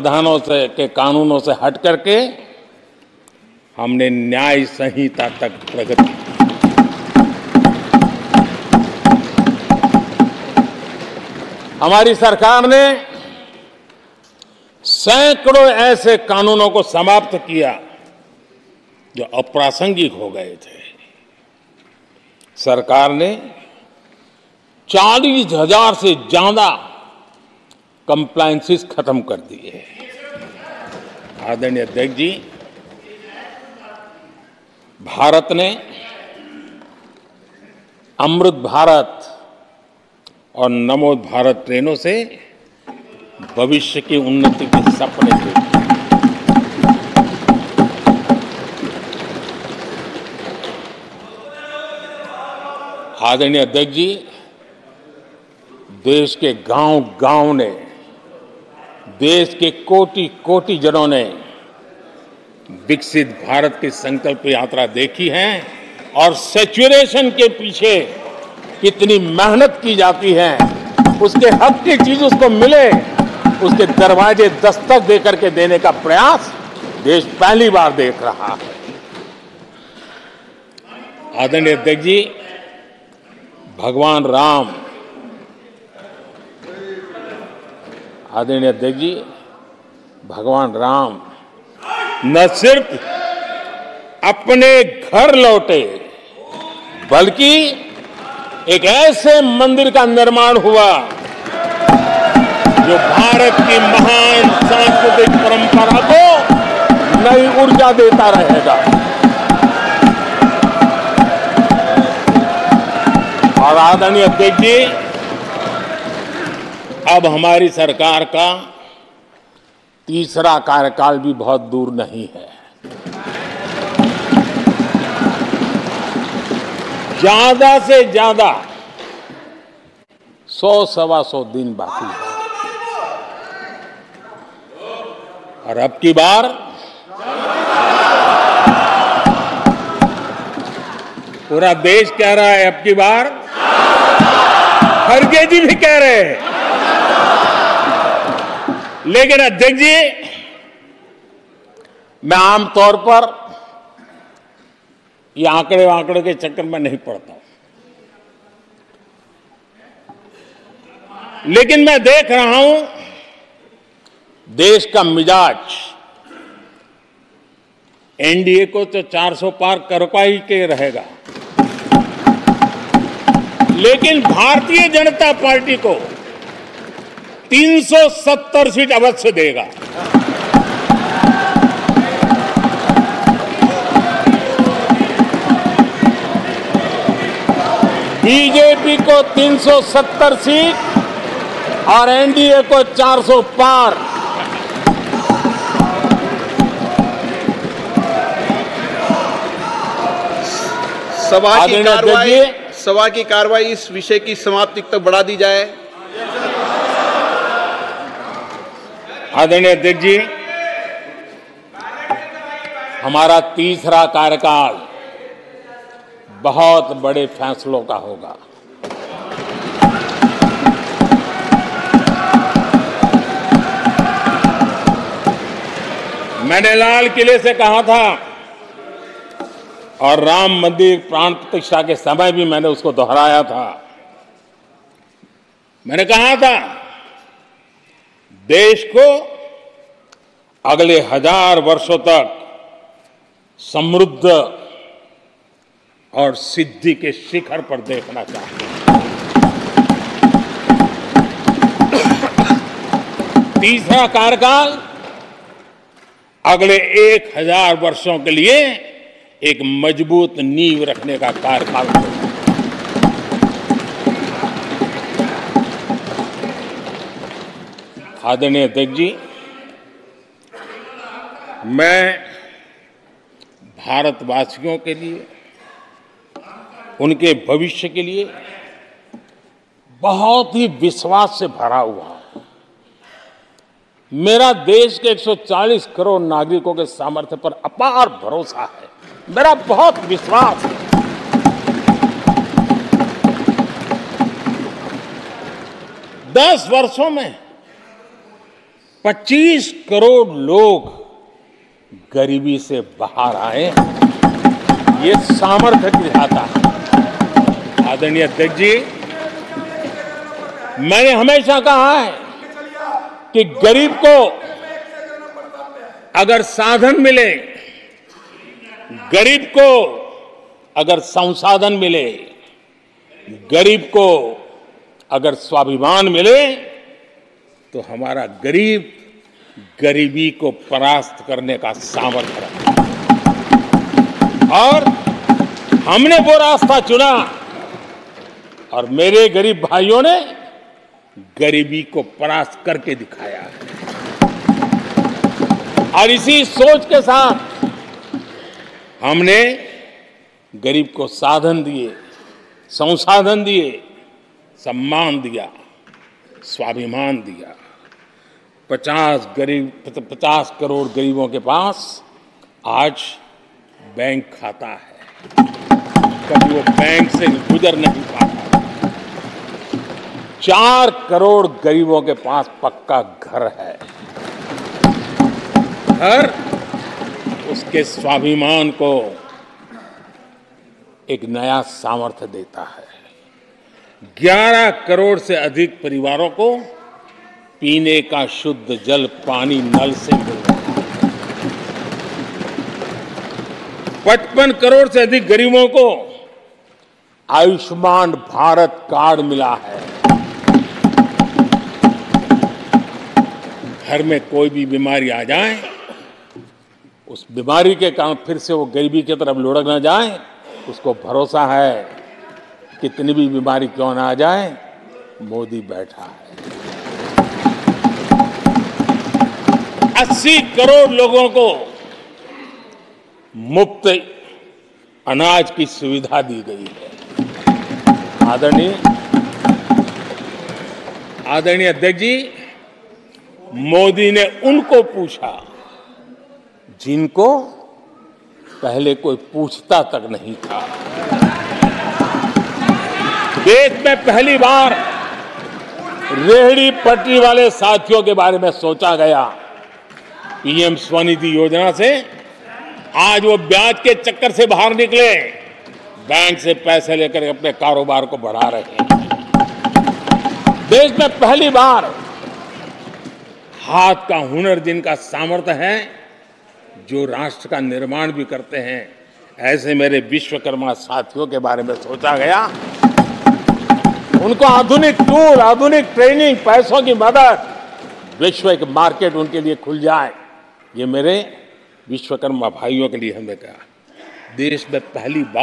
प्रावधानों से के कानूनों से हट करके हमने न्याय संहिता तक प्रगति की। हमारी सरकार ने सैकड़ों ऐसे कानूनों को समाप्त किया जो अप्रासंगिक हो गए थे। सरकार ने 40,000 से ज्यादा कंप्लायंसेस खत्म कर दिए। आदरणीय अध्यक्ष जी, भारत ने अमृत भारत और नमो भारत ट्रेनों से भविष्य की उन्नति के सपने देखे। आदरणीय अध्यक्ष जी, देश के गांव-गांव ने, देश के कोटि-कोटि जनों ने विकसित भारत की संकल्प यात्रा देखी है और सैचुरेशन के पीछे कितनी मेहनत की जाती है, उसके हक की चीज उसको मिले, उसके दरवाजे दस्तक देकर के देने का प्रयास देश पहली बार देख रहा है। आदरणीय अध्यक्ष जी, भगवान राम, आदरणीय अध्यक्ष जी, भगवान राम न सिर्फ अपने घर लौटे बल्कि एक ऐसे मंदिर का निर्माण हुआ जो भारत की महान सांस्कृतिक परंपरा को नई ऊर्जा देता रहेगा। और आदरणीय अध्यक्ष जी, अब हमारी सरकार का तीसरा कार्यकाल भी बहुत दूर नहीं है। ज्यादा से ज्यादा 100-125 दिन बाकी है। और अब की बार पूरा देश कह रहा है, अब की बार खड़गे जी भी कह रहे हैं। लेकिन अध्यक्ष जी, मैं आमतौर पर ये आंकड़े के चक्कर में नहीं पड़ता, लेकिन मैं देख रहा हूं देश का मिजाज एनडीए को तो 400 पार कर पाई के रहेगा, लेकिन भारतीय जनता पार्टी को 370 सीट अवश्य देगा। बीजेपी को 370 सीट और एनडीए को 400 पार। सभा की कार्रवाई इस विषय की समाप्ति तक बढ़ा दी जाए। आदरणीय अध्यक्ष जी, हमारा तीसरा कार्यकाल बहुत बड़े फैसलों का होगा। मैंने लाल किले से कहा था और राम मंदिर प्राण प्रतिष्ठा के समय भी मैंने उसको दोहराया था। मैंने कहा था, देश को अगले 1000 वर्षों तक समृद्ध और सिद्धि के शिखर पर देखना चाहिए। तीसरा कार्यकाल अगले 1000 वर्षों के लिए एक मजबूत नींव रखने का कार्यकाल होगा। आदरणीय अध्यक्ष जी, मैं भारतवासियों के लिए, उनके भविष्य के लिए बहुत ही विश्वास से भरा हुआ हूं। मेरा देश के 140 करोड़ नागरिकों के सामर्थ्य पर अपार भरोसा है, मेरा बहुत विश्वास है। 10 वर्षों में 25 करोड़ लोग गरीबी से बाहर आए, ये सामर्थ्य दिखाता है। आदरणीय अध्यक्ष जी, मैंने हमेशा कहा है कि गरीब को अगर साधन मिले, गरीब को अगर संसाधन मिले, गरीब को अगर स्वाभिमान मिले, तो हमारा गरीब गरीबी को परास्त करने का सामर्थ्य रखता है। और हमने वो रास्ता चुना और मेरे गरीब भाइयों ने गरीबी को परास्त करके दिखाया है। और इसी सोच के साथ हमने गरीब को साधन दिए, संसाधन दिए, सम्मान दिया, स्वाभिमान दिया। 50 करोड़ गरीबों के पास आज बैंक खाता है, कभी वो बैंक से गुजर नहीं पाता। 4 करोड़ गरीबों के पास पक्का घर है। घर उसके स्वाभिमान को एक नया सामर्थ्य देता है। 11 करोड़ से अधिक परिवारों को पीने का शुद्ध जल पानी नल से मिल रहा है। 55 करोड़ से अधिक गरीबों को आयुष्मान भारत कार्ड मिला है। घर में कोई भी बीमारी आ जाए, उस बीमारी के कारण फिर से वो गरीबी की तरफ लुढ़क न जाए, उसको भरोसा है कितनी भी बीमारी क्यों ना आ जाए, मोदी बैठा है। 80 करोड़ लोगों को मुफ्त अनाज की सुविधा दी गई है। आदरणीय अध्यक्ष जी, मोदी ने उनको पूछा जिनको पहले कोई पूछता तक नहीं था। देश में पहली बार रेहड़ी पटरी वाले साथियों के बारे में सोचा गया। पीएम स्वनिधि योजना से आज वो ब्याज के चक्कर से बाहर निकले, बैंक से पैसे लेकर अपने कारोबार को बढ़ा रहे हैं। देश में पहली बार हाथ का हुनर जिनका सामर्थ्य है, जो राष्ट्र का निर्माण भी करते हैं, ऐसे मेरे विश्वकर्मा साथियों के बारे में सोचा गया। उनको आधुनिक टूल, आधुनिक ट्रेनिंग, पैसों की मदद, विश्व एक मार्केट उनके लिए खुल जाए, ये मेरे विश्वकर्मा भाइयों के लिए हमने कहा। देश में पहली बार